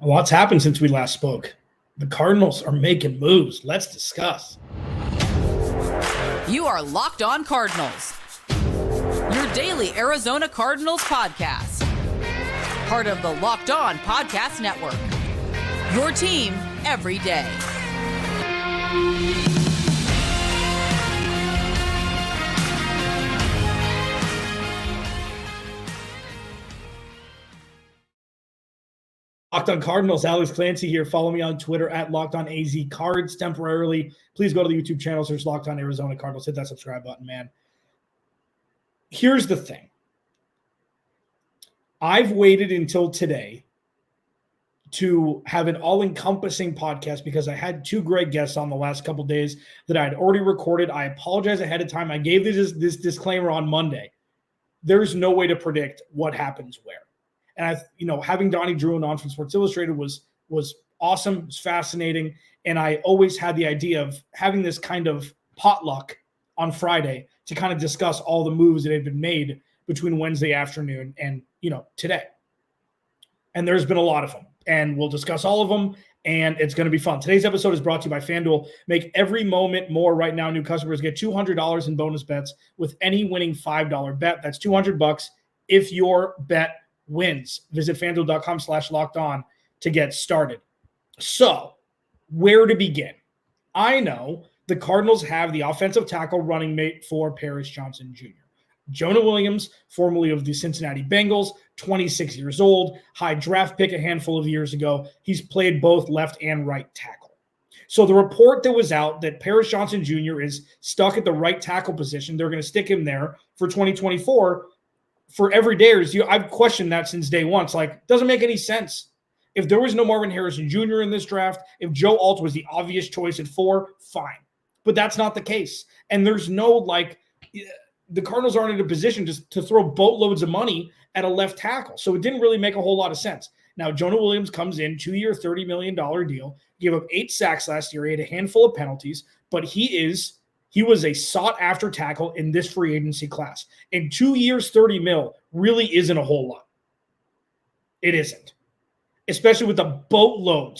A lot's happened since we last spoke. The Cardinals are making moves. Let's discuss. You are Locked On Cardinals, your daily Arizona Cardinals podcast. Part of the Locked On Podcast Network, your team every day. Locked On Cardinals, Alex Clancy here. Follow me on Twitter at Locked On AZ Cards temporarily. Please go to the YouTube channel, search Locked On Arizona Cardinals. Hit that subscribe button, man. Here's the thing. I've waited until today to have an all-encompassing podcast because I had two great guests on the last couple days that I had already recorded. I apologize ahead of time. I gave this disclaimer on Monday. There's no way to predict what happens where. And having Donnie Druin on from Sports Illustrated was awesome. It was fascinating. And I always had the idea of having this kind of potluck on Friday to kind of discuss all the moves that had been made between Wednesday afternoon and, today. And there's been a lot of them. And we'll discuss all of them. And it's going to be fun. Today's episode is brought to you by FanDuel. Make every moment more right now. New customers get $200 in bonus bets with any winning $5 bet. That's $200 if your bet wins. Visit FanDuel.com/lockedon to get started. So, where to begin? I know the Cardinals have the offensive tackle running mate for Paris Johnson Jr. Jonah Williams, formerly of the Cincinnati Bengals, 26 years old, high draft pick a handful of years ago. He's played both left and right tackle. So the report that was out that Paris Johnson Jr. is stuck at the right tackle position, they're going to stick him there for 2024. For everydayers, I've questioned that since day one. It's like, doesn't make any sense. If there was no Marvin Harrison Jr. in this draft, if Joe Alt was the obvious choice at 4, fine. But that's not the case. And there's no, the Cardinals aren't in a position to throw boatloads of money at a left tackle. So it didn't really make a whole lot of sense. Now, Jonah Williams comes in, 2-year, $30 million deal, gave up 8 sacks last year. He had a handful of penalties, but he was a sought-after tackle in this free agency class. And 2 years, $30 million really isn't a whole lot. It isn't. Especially with the boatload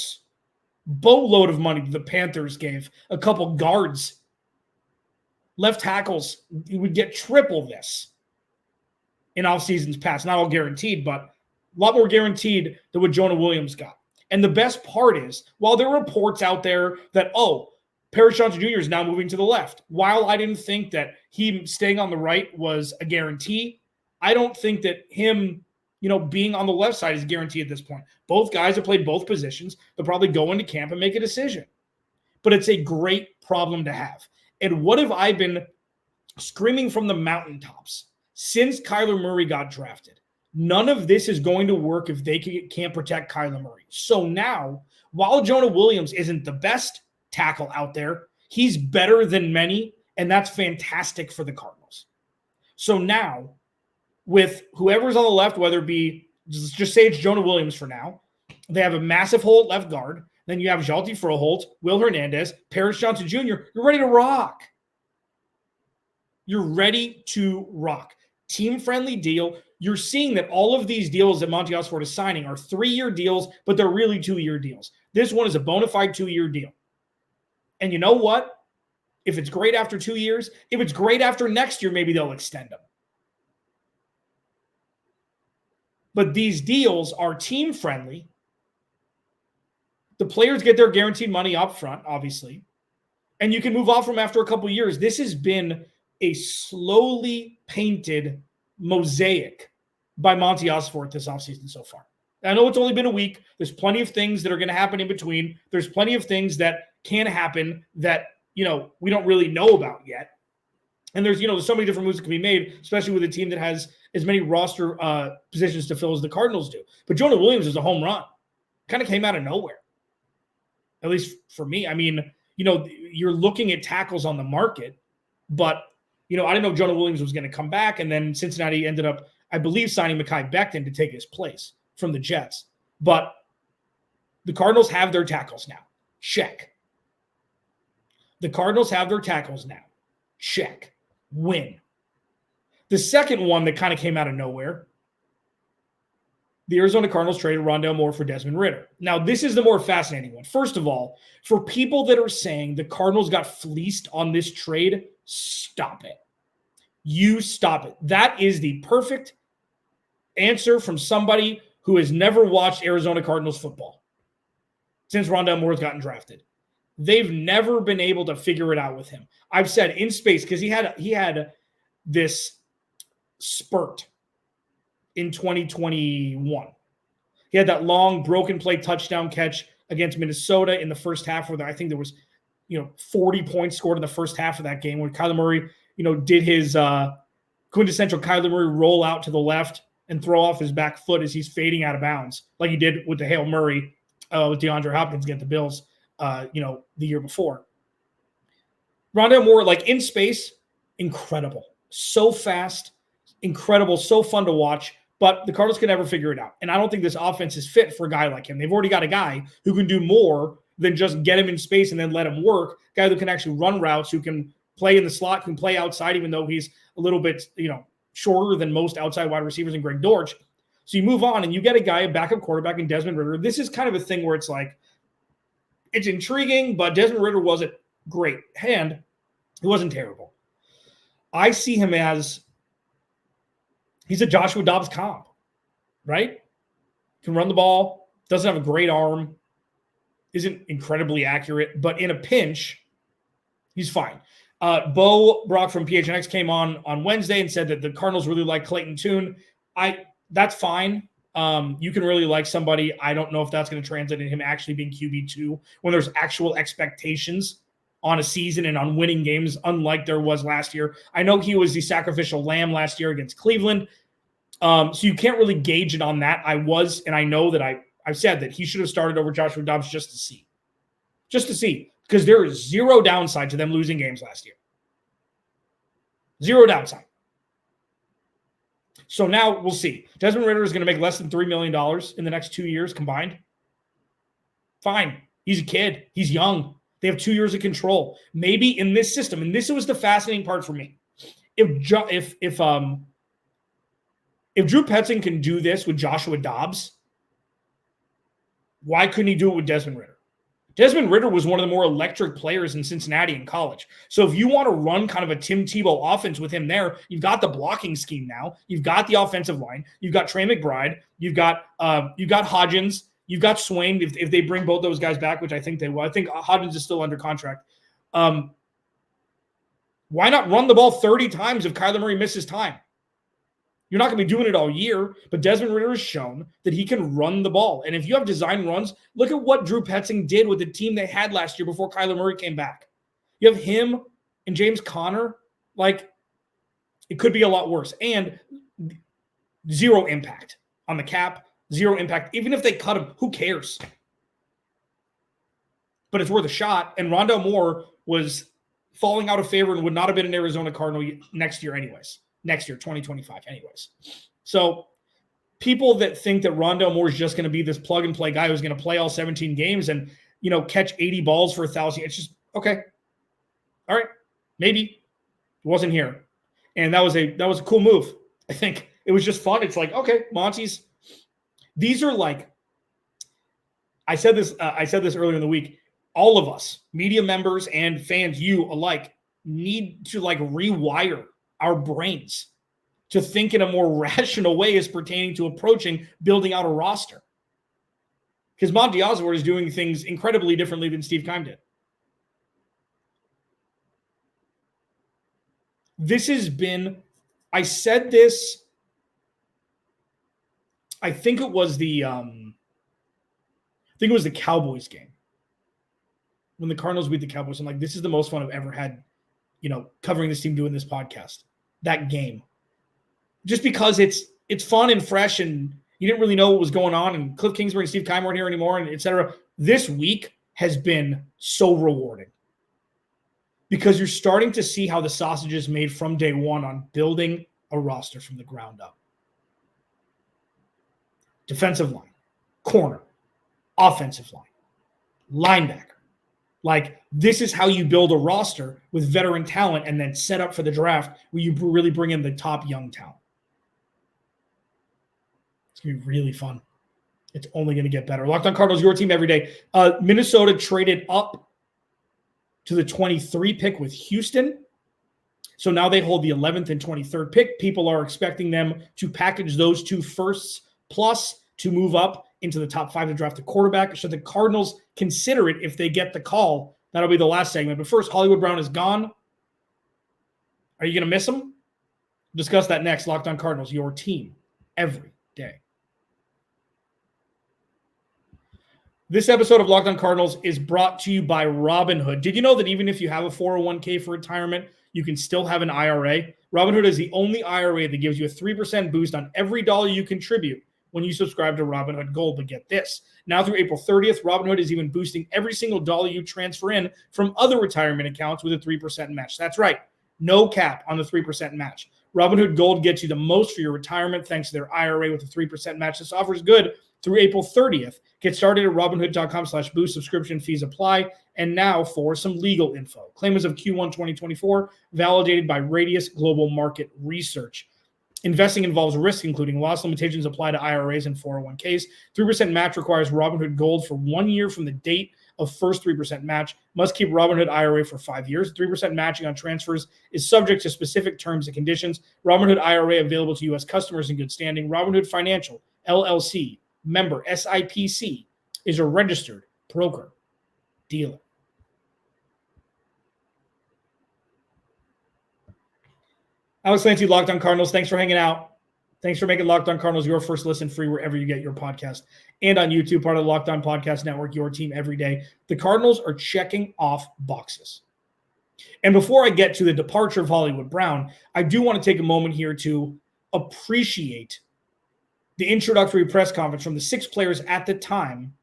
of money the Panthers gave a couple guards. Left tackles, you would get triple this in off seasons past. Not all guaranteed, but a lot more guaranteed than what Jonah Williams got. And the best part is, while there are reports out there that, Paris Johnson Jr. is now moving to the left. While I didn't think that him staying on the right was a guarantee, I don't think that him, being on the left side is a guarantee at this point. Both guys have played both positions. They'll probably go into camp and make a decision. But it's a great problem to have. And what have I been screaming from the mountaintops since Kyler Murray got drafted? None of this is going to work if they can't protect Kyler Murray. So now, while Jonah Williams isn't the best tackle out there, he's better than many, and that's fantastic for the Cardinals. So now, with whoever's on the left, whether it be, just say it's Jonah Williams for now, they have a massive hole at left guard. Then you have Jalti Froholt, Will Hernandez, Paris Johnson Jr. You're ready to rock. You're ready to rock. Team-friendly deal. You're seeing that all of these deals that Monti Ossenfort is signing are 3-year deals, but they're really 2-year deals. This one is a bona fide 2-year deal. And you know what? If it's great after 2 years, if it's great after next year, maybe they'll extend them. But these deals are team-friendly. The players get their guaranteed money up front, obviously. And you can move off from after a couple of years. This has been a slowly painted mosaic by Monti Ossenfort this offseason so far. I know it's only been a week. There's plenty of things that are going to happen in between. There's plenty of things that can happen that, we don't really know about yet. And there's so many different moves that can be made, especially with a team that has as many roster positions to fill as the Cardinals do. But Jonah Williams is a home run. Kind of came out of nowhere. At least for me. I mean, you're looking at tackles on the market, but, I didn't know Jonah Williams was going to come back. And then Cincinnati ended up, I believe, signing Mekhi Becton to take his place from the Jets. But the Cardinals have their tackles now. Check. The Cardinals have their tackles now. Check. Win. The second one that kind of came out of nowhere, the Arizona Cardinals traded Rondale Moore for Desmond Ridder. Now, this is the more fascinating one. First of all, for people that are saying the Cardinals got fleeced on this trade, stop it. You stop it. That is the perfect answer from somebody who has never watched Arizona Cardinals football since Rondale Moore has gotten drafted. They've never been able to figure it out with him. I've said in space, because he had this spurt in 2021. He had that long broken play touchdown catch against Minnesota in the first half where I think there was, 40 points scored in the first half of that game when Kyler Murray, did his quintessential Kyler Murray roll out to the left and throw off his back foot as he's fading out of bounds, like he did with the Hail Murray with DeAndre Hopkins against the Bills, the year before. Rondale Moore, like in space, incredible. So fast, incredible, so fun to watch. But the Cardinals can never figure it out. And I don't think this offense is fit for a guy like him. They've already got a guy who can do more than just get him in space and then let him work. A guy who can actually run routes, who can play in the slot, can play outside, even though he's a little bit, shorter than most outside wide receivers and Greg Dortch. So you move on and you get a guy, a backup quarterback in Desmond Ridder. This is kind of a thing where it's like, it's intriguing, but Desmond Ridder wasn't great. And he wasn't terrible. I see him as, he's a Joshua Dobbs comp, right? Can run the ball, doesn't have a great arm, isn't incredibly accurate, but in a pinch, he's fine. Bo Brock from PHNX came on Wednesday and said that the Cardinals really like Clayton Tune. That's fine. You can really like somebody. I don't know if that's going to translate into him actually being QB2 when there's actual expectations on a season and on winning games, unlike there was last year. I know he was the sacrificial lamb last year against Cleveland. So you can't really gauge it on that. I know that I've said that he should have started over Joshua Dobbs just to see, because there is zero downside to them losing games last year. Zero downside. So now we'll see. Desmond Ridder is going to make less than $3 million in the next 2 years combined. Fine. He's a kid. He's young. They have 2 years of control. Maybe in this system, and this was the fascinating part for me. If Drew Petzing can do this with Joshua Dobbs, why couldn't he do it with Desmond Ridder? Desmond Ridder was one of the more electric players in Cincinnati in college. So if you want to run kind of a Tim Tebow offense with him there, you've got the blocking scheme now. You've got the offensive line. You've got Trey McBride. You've got Hodgins. You've got Swain if they bring both those guys back, which I think they will. I think Hodgins is still under contract. Why not run the ball 30 times if Kyler Murray misses time? You're not going to be doing it all year, but Desmond Ridder has shown that he can run the ball. And if you have design runs, look at what Drew Petzing did with the team they had last year before Kyler Murray came back. You have him and James Conner. Like, it could be a lot worse. And zero impact on the cap, zero impact. Even if they cut him, who cares? But it's worth a shot. And Rondale Moore was falling out of favor and would not have been an Arizona Cardinal next year anyways. Next year, 2025 anyways. So people that think that Rondale Moore is just going to be this plug-and-play guy who's going to play all 17 games and, catch 80 balls for 1,000, it's just, okay. All right. Maybe. It wasn't here. And that was a cool move. I think it was just fun. It's like, okay, Monty's. These are like, I said this earlier in the week. All of us, media members and fans, you alike, need to rewire our brains to think in a more rational way as pertaining to approaching building out a roster. Because Monti Ossenfort is doing things incredibly differently than Steve Keim did. This has been, I said this, I think it was the Cowboys game. When the Cardinals beat the Cowboys, I'm like, this is the most fun I've ever had, covering this team, doing this podcast. That game. Just because it's fun and fresh and you didn't really know what was going on and Cliff Kingsbury and Steve Keim weren't here anymore and et cetera. This week has been so rewarding because you're starting to see how the sausage is made from day one on building a roster from the ground up. Defensive line, corner, offensive line, linebacker. This is how you build a roster with veteran talent and then set up for the draft where you really bring in the top young talent. It's going to be really fun. It's only going to get better. Locked On Cardinals, your team every day. Minnesota traded up to the 23 pick with Houston. So now they hold the 11th and 23rd pick. People are expecting them to package those two firsts plus to move up into the top 5 to draft a quarterback. Should the Cardinals consider it if they get the call? That'll be the last segment. But first, Hollywood Brown is gone. Are you going to miss him? Discuss that next. Locked On Cardinals, your team every day. This episode of Locked On Cardinals is brought to you by Robinhood. Did you know that even if you have a 401k for retirement, you can still have an IRA? Robinhood is the only IRA that gives you a 3% boost on every dollar you contribute when you subscribe to Robinhood Gold. But get this, now through April 30th, Robinhood is even boosting every single dollar you transfer in from other retirement accounts with a 3% match. That's right, no cap on the 3% match. Robinhood Gold gets you the most for your retirement thanks to their IRA with a 3% match. This offer is good through April 30th. Get started at Robinhood.com/boost. Subscription fees apply. And now for some legal info. Claim as of Q1 2024, validated by Radius Global Market Research. Investing involves risk, including loss. Limitations apply to IRAs and 401ks. 3% match requires Robinhood Gold for 1 year from the date of first 3% match. Must keep Robinhood IRA for 5 years. 3% matching on transfers is subject to specific terms and conditions. Robinhood IRA available to U.S. customers in good standing. Robinhood Financial, LLC, member SIPC, is a registered broker dealer. Alex Clancy, Locked On Cardinals. Thanks for hanging out. Thanks for making Locked On Cardinals your first listen free wherever you get your podcast and on YouTube, part of the Locked On Podcast Network, your team every day. The Cardinals are checking off boxes. And before I get to the departure of Hollywood Brown, I do want to take a moment here to appreciate the introductory press conference from the 6 players at the time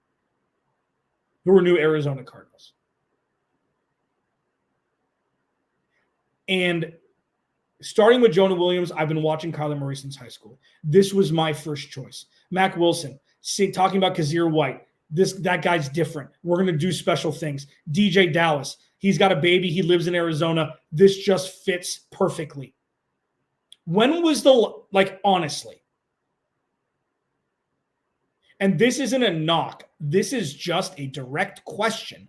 who were new Arizona Cardinals. And starting with Jonah Williams, I've been watching Kyler Murray since high school. This was my first choice. Mac Wilson, talking about Kazir White. That guy's different. We're going to do special things. DJ Dallas, he's got a baby. He lives in Arizona. This just fits perfectly. When was honestly, and this isn't a knock. This is just a direct question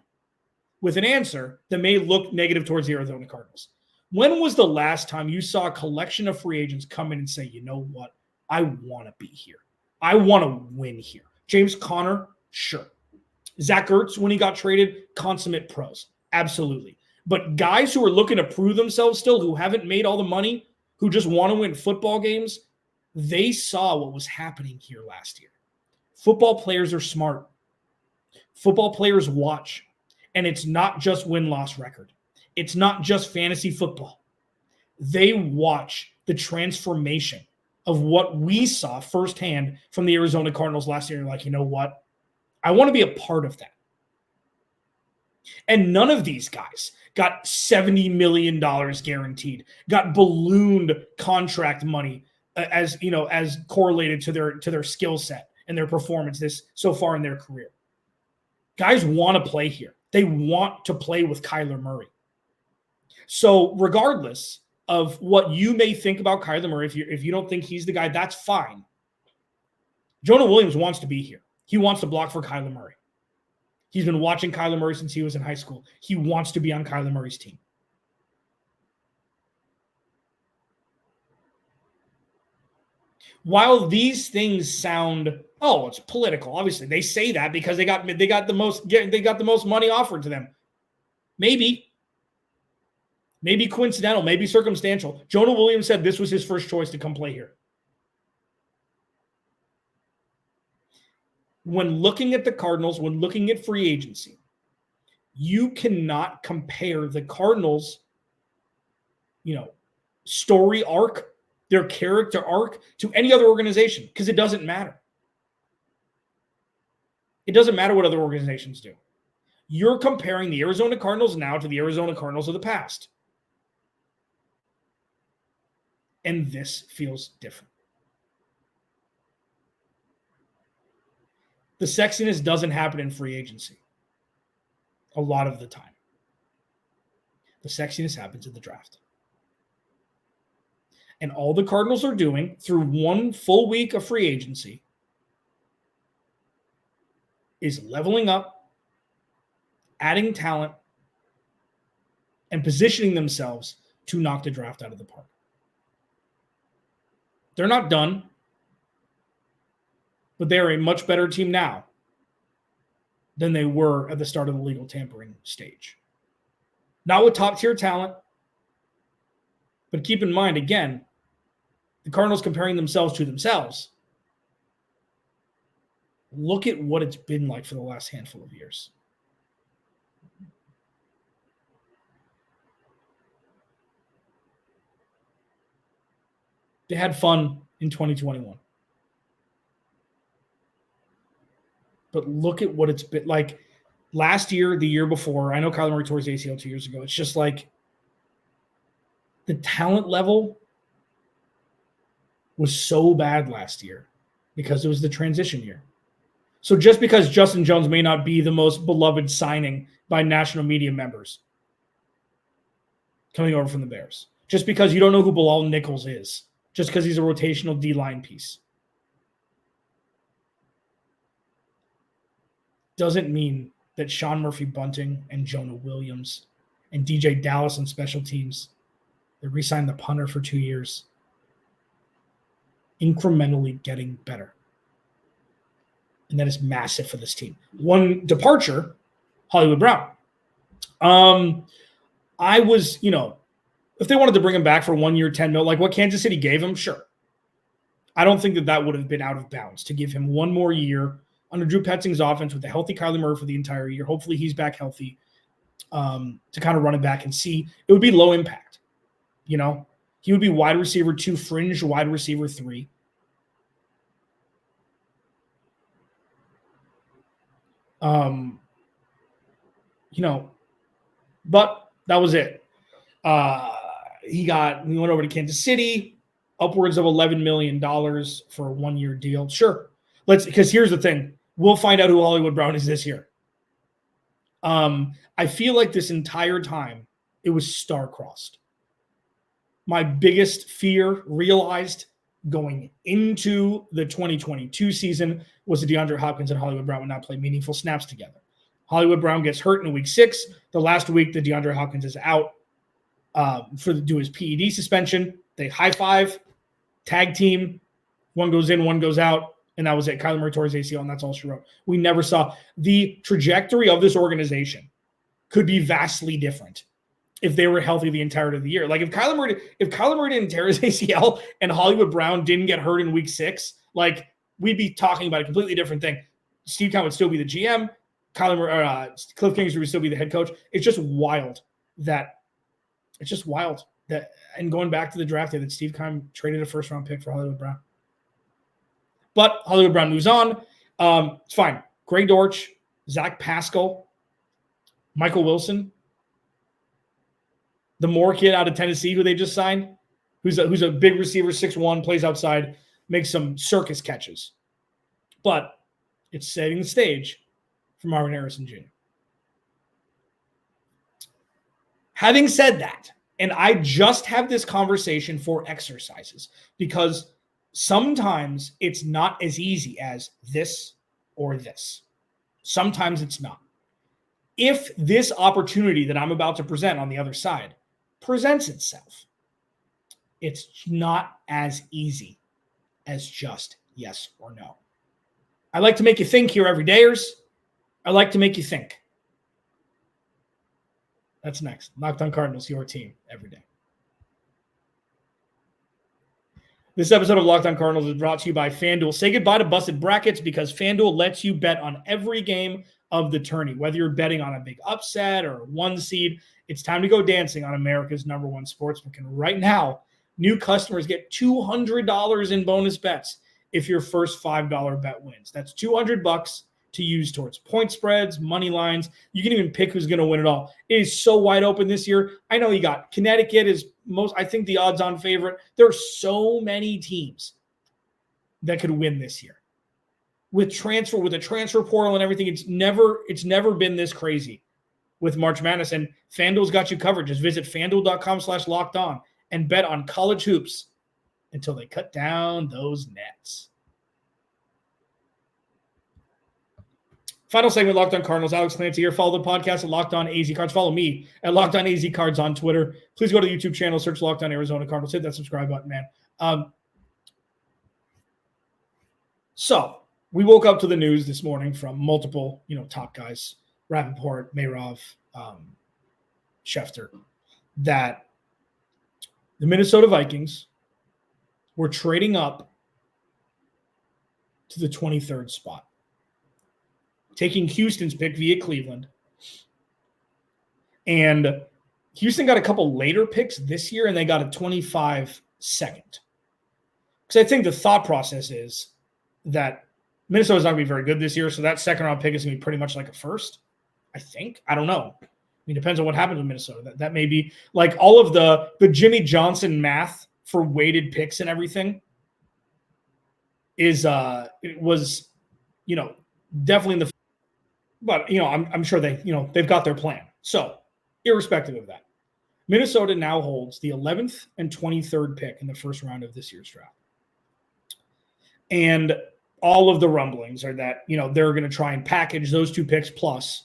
with an answer that may look negative towards the Arizona Cardinals. When was the last time you saw a collection of free agents come in and say, you know what? I want to be here. I want to win here. James Conner, sure. Zach Ertz, when he got traded, consummate pros. Absolutely. But guys who are looking to prove themselves still, who haven't made all the money, who just want to win football games, they saw what was happening here last year. Football players are smart. Football players watch. And it's not just win-loss record. It's not just fantasy football. They watch the transformation of what we saw firsthand from the Arizona Cardinals last year. Like, you know what? I want to be a part of that. And none of these guys got $70 million guaranteed, got ballooned contract money as correlated to their skill set and their performance so far in their career. Guys want to play here. They want to play with Kyler Murray. So regardless of what you may think about Kyler Murray, if you don't think he's the guy, that's fine. Jonah Williams wants to be here. He wants to block for Kyler Murray. He's been watching Kyler Murray since he was in high school. He wants to be on Kyler Murray's team. While these things sound, it's political. Obviously, they say that because they got the most money offered to them. Maybe coincidental, maybe circumstantial. Jonah Williams said this was his first choice to come play here. When looking at the Cardinals, when looking at free agency, you cannot compare the Cardinals, story arc, their character arc to any other organization because it doesn't matter. It doesn't matter what other organizations do. You're comparing the Arizona Cardinals now to the Arizona Cardinals of the past. And this feels different. The sexiness doesn't happen in free agency a lot of the time. The sexiness happens in the draft. And all the Cardinals are doing through one full week of free agency is leveling up, adding talent, and positioning themselves to knock the draft out of the park. They're not done, but they're a much better team now than they were at the start of the legal tampering stage. Not with top-tier talent, but keep in mind, again, the Cardinals comparing themselves to themselves. Look at what it's been like for the last handful of years. They had fun in 2021. But look at what it's been like last year, the year before. I know Kyler Murray tore his ACL 2 years ago. It's just like the talent level was so bad last year because it was the transition year. So just because Justin Jones may not be the most beloved signing by national media members coming over from the Bears, just because you don't know who Bilal Nichols is, just because he's a rotational D-line piece, doesn't mean that Sean Murphy-Bunting and Jonah Williams and DJ Dallas on special teams, they re-signed the punter for 2 years, incrementally getting better. And that is massive for this team. One departure, Hollywood Brown. I was, if they wanted to bring him back for 1 year, 10 mil, like what Kansas City gave him, sure. I don't think that would have been out of bounds to give him 1 more year under Drew Petzing's offense with a healthy Kyler Murray for the entire year. Hopefully he's back healthy to kind of run it back and see. It would be low impact. He would be wide receiver 2, fringe wide receiver 3. But that was it. We went over to Kansas City, upwards of $11 million for a 1 year deal. Sure. Because here's the thing. We'll find out who Hollywood Brown is this year. I feel like this entire time it was star-crossed. My biggest fear realized going into the 2022 season was that DeAndre Hopkins and Hollywood Brown would not play meaningful snaps together. Hollywood Brown gets hurt in week 6. The last week that DeAndre Hopkins is out do his PED suspension. They high-five, tag team. One goes in, one goes out, and that was it. Kyler Murray tore his ACL, and that's all she wrote. We never saw the trajectory of this organization could be vastly different if they were healthy the entirety of the year. Like if Kyler Murray didn't tear his ACL and Hollywood Brown didn't get hurt in week 6, like we'd be talking about a completely different thing. Steve Keim would still be the GM. Cliff Kingsbury would still be the head coach. It's just wild that, and going back to the draft day, that Steve Keim traded a first-round pick for Hollywood Brown. But Hollywood Brown moves on. It's fine. Greg Dortch, Zach Pascal, Michael Wilson, the Moore kid out of Tennessee who they just signed, who's a big receiver, 6'1", plays outside, makes some circus catches. But it's setting the stage for Marvin Harrison Jr. Having said that, and I just have this conversation for exercises, because sometimes it's not as easy as this or this. Sometimes it's not. If this opportunity that I'm about to present on the other side presents itself, it's not as easy as just yes or no. I like to make you think here, everydayers. I like to make you think. That's next. Locked On Cardinals, your team every day. This episode of Locked On Cardinals is brought to you by FanDuel. Say goodbye to busted brackets, because FanDuel lets you bet on every game of the tourney. Whether you're betting on a big upset or a 1 seed, it's time to go dancing on America's #1 sportsbook. And right now, new customers get $200 in bonus bets if your first $5 bet wins. That's $200 to use towards point spreads, money lines. You can even pick who's going to win it all. It is so wide open this year. I know you got Connecticut is I think the odds-on favorite. There are so many teams that could win this year. With a transfer portal and everything, it's never been this crazy with March Madness. And FanDuel's got you covered. Just visit FanDuel.com/lockedon and bet on college hoops until they cut down those nets. Final segment, Locked On Cardinals. Alex Clancy here. Follow the podcast at Locked On AZ Cards. Follow me at Locked On AZ Cards on Twitter. Please go to the YouTube channel, search Locked On Arizona Cardinals. Hit that subscribe button, man. So we woke up to the news this morning from multiple, top guys, Rappaport, Mayrov, Schefter, that the Minnesota Vikings were trading up to the 23rd spot, taking Houston's pick via Cleveland. And Houston got a couple later picks this year, and they got a 25 second. Because I think the thought process is that Minnesota's not going to be very good this year, so that second-round pick is going to be pretty much like a first, I think. I don't know. I mean, it depends on what happens with Minnesota. That may be like all of the Jimmy Johnson math for weighted picks and everything is it was, definitely in the – but, I'm sure they've got their plan. So, irrespective of that, Minnesota now holds the 11th and 23rd pick in the first round of this year's draft. And all of the rumblings are that, they're going to try and package those two picks plus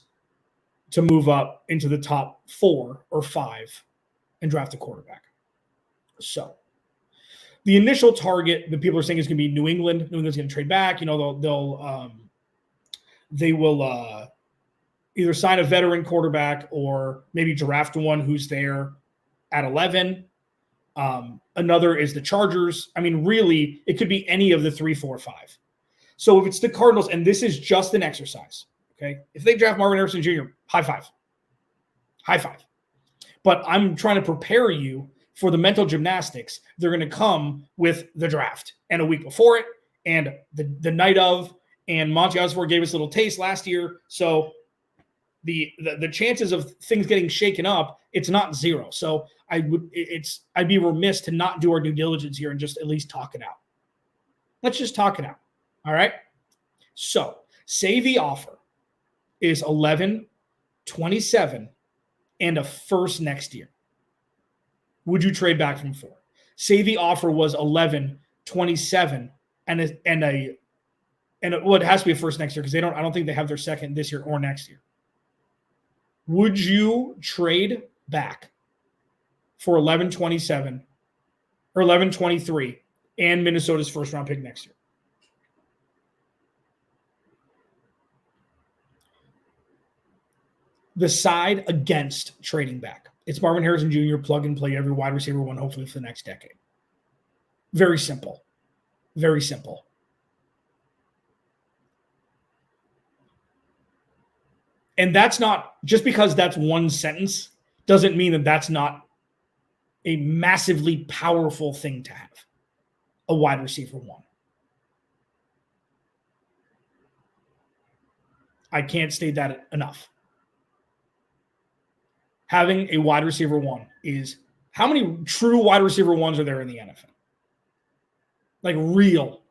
to move up into the top 4 or 5 and draft a quarterback. So the initial target that people are saying is going to be New England. New England's going to trade back. They will either sign a veteran quarterback or maybe draft one who's there at 11. Another is the Chargers. I mean, really, it could be any of the 3, 4, 5. So if it's the Cardinals, and this is just an exercise, okay? If they draft Marvin Harrison Jr., high five. High five. But I'm trying to prepare you for the mental gymnastics. They're going to come with the draft and a week before it and the night of, and Monti Ossenfort gave us a little taste last year. So the chances of things getting shaken up, it's not zero. So I'd be remiss to not do our due diligence here and just at least talk it out. Let's just talk it out. All right. So say the offer is 11, 27, and a first next year. Would you trade back from 4? Say the offer was 11, 27, and it has to be a first next year because I don't think they have their second this year or next year. Would you trade back for 11-27 or 11-23 and Minnesota's first round pick next year? The side against trading back. It's Marvin Harrison Jr., plug and play every wide receiver one, hopefully for the next decade. Very simple. Very simple. And that's not, just because that's one sentence, doesn't mean that that's not a massively powerful thing to have. A wide receiver one. I can't state that enough. Having a wide receiver one is, how many true wide receiver ones are there in the NFL? Like real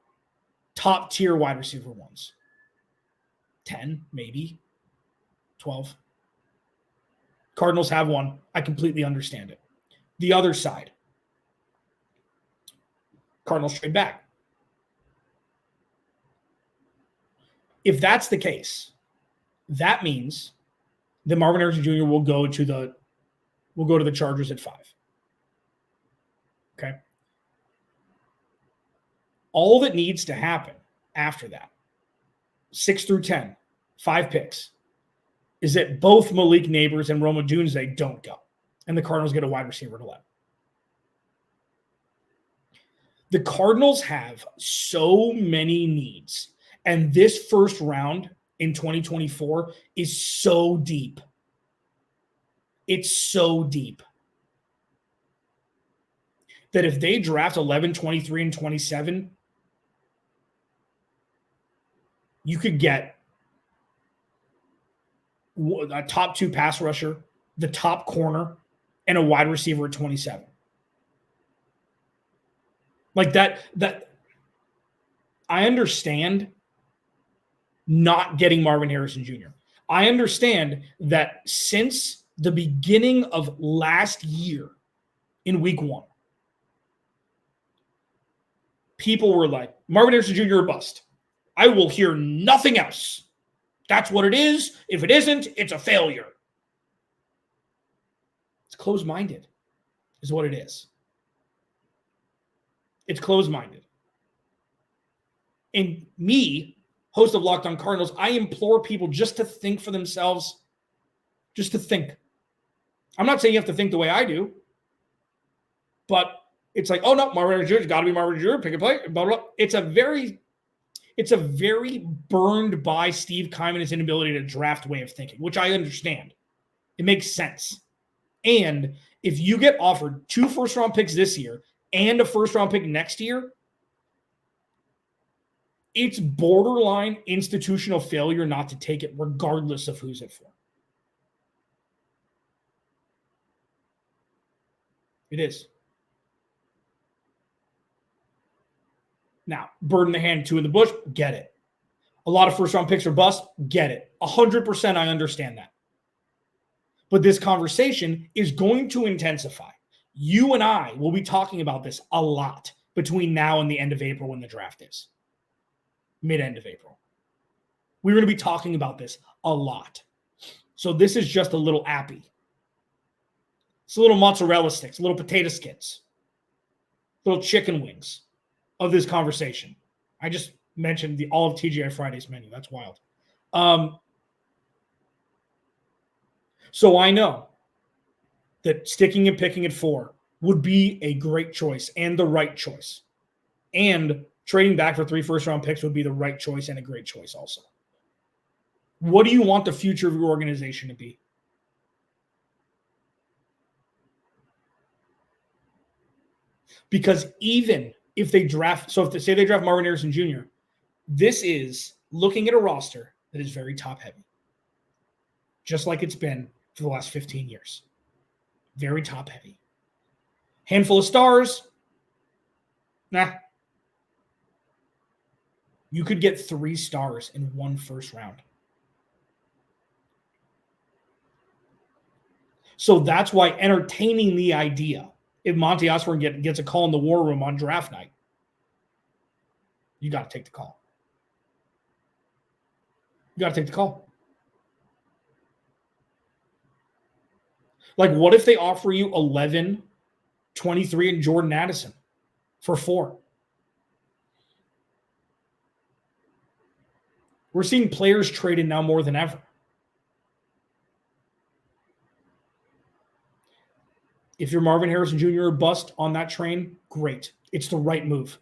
top tier wide receiver ones. 10, maybe 12. Cardinals have one. I completely understand it. The other side, Cardinals trade back. If that's the case, that means that Marvin Harrison Jr. will go to the Chargers at 5. Okay. All that needs to happen after that, 6 through 10, 5 picks, is that both Malik Neighbors and Rome Odunze don't go, and the Cardinals get a wide receiver at 11. The Cardinals have so many needs, and this first round in 2024 is so deep. It's so deep that if they draft 11, 23, and 27, you could get a top 2 pass rusher, the top corner, and a wide receiver at 27. Like that I understand not getting Marvin Harrison Jr. I understand that since the beginning of last year in week 1, people were like, Marvin Harrison Jr. or bust. I will hear nothing else. That's what it is. If it isn't, it's a failure. It's closed-minded is what it is. It's closed-minded. And me, host of Locked On Cardinals, I implore people just to think for themselves, just to think. I'm not saying you have to think the way I do, but it's like, oh no, Marvin Harrison Jr. got to be Marvin Jr. Pick a play. Blah, blah, blah. It's a very burned by Steve Keim and his inability to draft way of thinking, which I understand. It makes sense. And if you get offered 2 first-round picks this year and a first-round pick next year, it's borderline institutional failure not to take it, regardless of who's it for. It is. Now, bird in the hand, 2 in the bush, get it. A lot of first-round picks are bust, get it. 100% I understand that. But this conversation is going to intensify. You and I will be talking about this a lot between now and the end of April when the draft is. Mid-end of April. We're going to be talking about this a lot. So this is just a little appy. It's a little mozzarella sticks, a little potato skits, little chicken wings of this conversation. I just mentioned all of TGI Friday's menu. That's wild. So I know that sticking and picking at 4 would be a great choice and the right choice. And trading back for 3 first-round picks would be the right choice and a great choice also. What do you want the future of your organization to be? Because even if they draft, so if they say they draft Marvin Harrison Jr., this is looking at a roster that is very top-heavy, just like it's been for the last 15 years. Very top-heavy. Handful of stars? Nah. You could get 3 stars in 1 first round. So that's why entertaining the idea, if Monti Ossenfort gets a call in the war room on draft night, you got to take the call. You got to take the call. Like, what if they offer you 11, 23, and Jordan Addison for 4? We're seeing players traded now more than ever. If you're Marvin Harrison Jr. or bust on that train, great. It's the right move.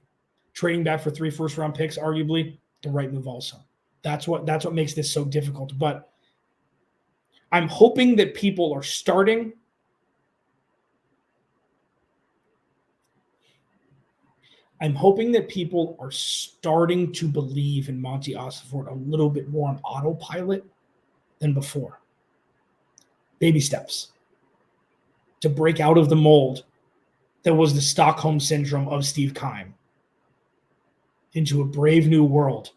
Trading back for 3 first-round picks, arguably, the right move also. That's what makes this so difficult. But I'm hoping that people are starting to believe in Monti Ossenfort a little bit more on autopilot than before. Baby steps to break out of the mold that was the Stockholm Syndrome of Steve Keim into a brave new world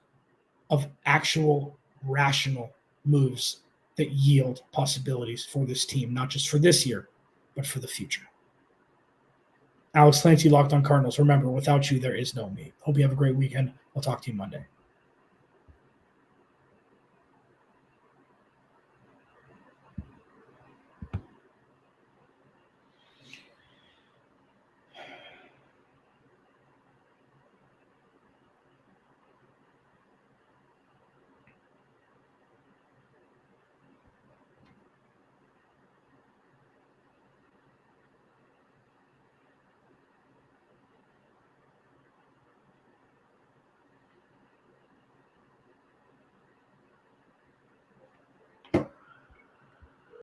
of actual rational moves that yield possibilities for this team, not just for this year, but for the future. Alex Clancy, Locked On Cardinals. Remember, without you, there is no me. Hope you have a great weekend. I'll talk to you Monday.